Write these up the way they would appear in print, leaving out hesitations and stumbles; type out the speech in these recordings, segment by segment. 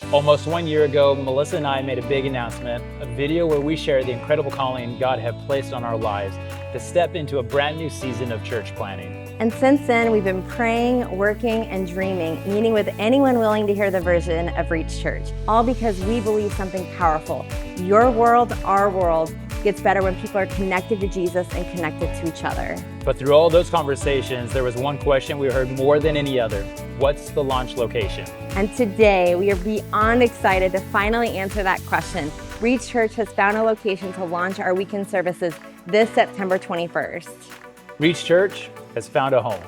Almost 1 year ago, Melissa and I made a big announcement, a video where we share the incredible calling God had placed on our lives to step into a brand new season of church planning. And since then, we've been praying, working, and dreaming, meeting with anyone willing to hear the vision of Reach Church, all because we believe something powerful. Your world, our world, gets better when people are connected to Jesus and connected to each other. But through all those conversations, there was one question we heard more than any other. What's the launch location? And today, we are beyond excited to finally answer that question. Reach Church has found a location to launch our weekend services this September 21st. Reach Church has found a home.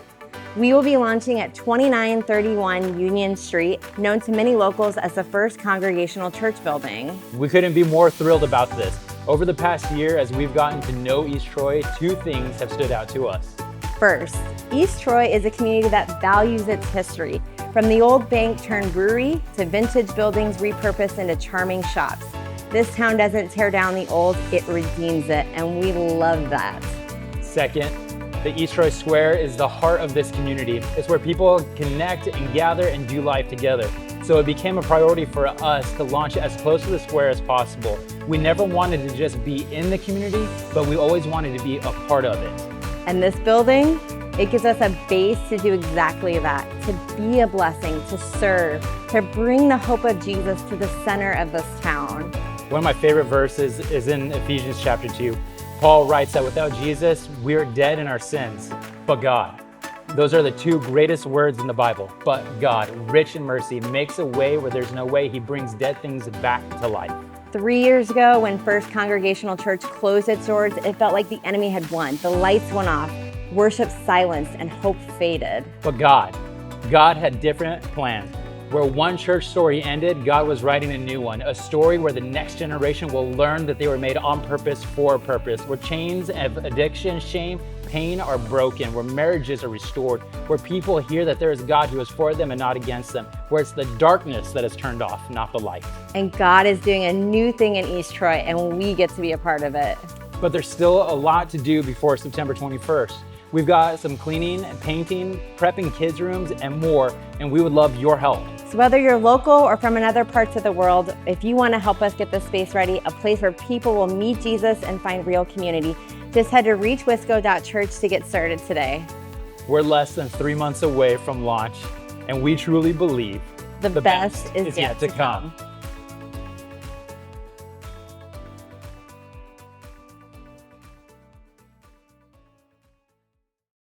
We will be launching at 2931 Union Street, known to many locals as the first Congregational Church building. We couldn't be more thrilled about this. Over the past year, as we've gotten to know East Troy, two things have stood out to us. First, East Troy is a community that values its history, from the old bank turned brewery to vintage buildings repurposed into charming shops. This town doesn't tear down the old, it redeems it, and we love that. Second, the East Troy Square is the heart of this community. It's where people connect and gather and do life together. So it became a priority for us to launch as close to the square as possible. We never wanted to just be in the community, but we always wanted to be a part of it. And this building, it gives us a base to do exactly that, to be a blessing, to serve, to bring the hope of Jesus to the center of this town. One of my favorite verses is in Ephesians chapter 2. Paul writes that without Jesus, we're dead in our sins, but God. Those are the two greatest words in the Bible. But God, rich in mercy, makes a way where there's no way. He brings dead things back to life. 3 years ago, when First Congregational Church closed its doors, it felt like the enemy had won. The lights went off, worship silenced, and hope faded. But God had different plans. Where one church story ended, God was writing a new one, a story where the next generation will learn that they were made on purpose for a purpose, where chains of addiction, shame, pain are broken, where marriages are restored, where people hear that there is God who is for them and not against them, where it's the darkness that is turned off, not the light. And God is doing a new thing in East Troy, and we get to be a part of it. But there's still a lot to do before September 21st. We've got some cleaning and painting, prepping kids' rooms, and more, and we would love your help. So whether you're local or from another parts of the world, if you want to help us get this space ready, a place where people will meet Jesus and find real community, just head to Reachwisco.church to get started today. We're less than 3 months away from launch, and we truly believe the best is yet to come.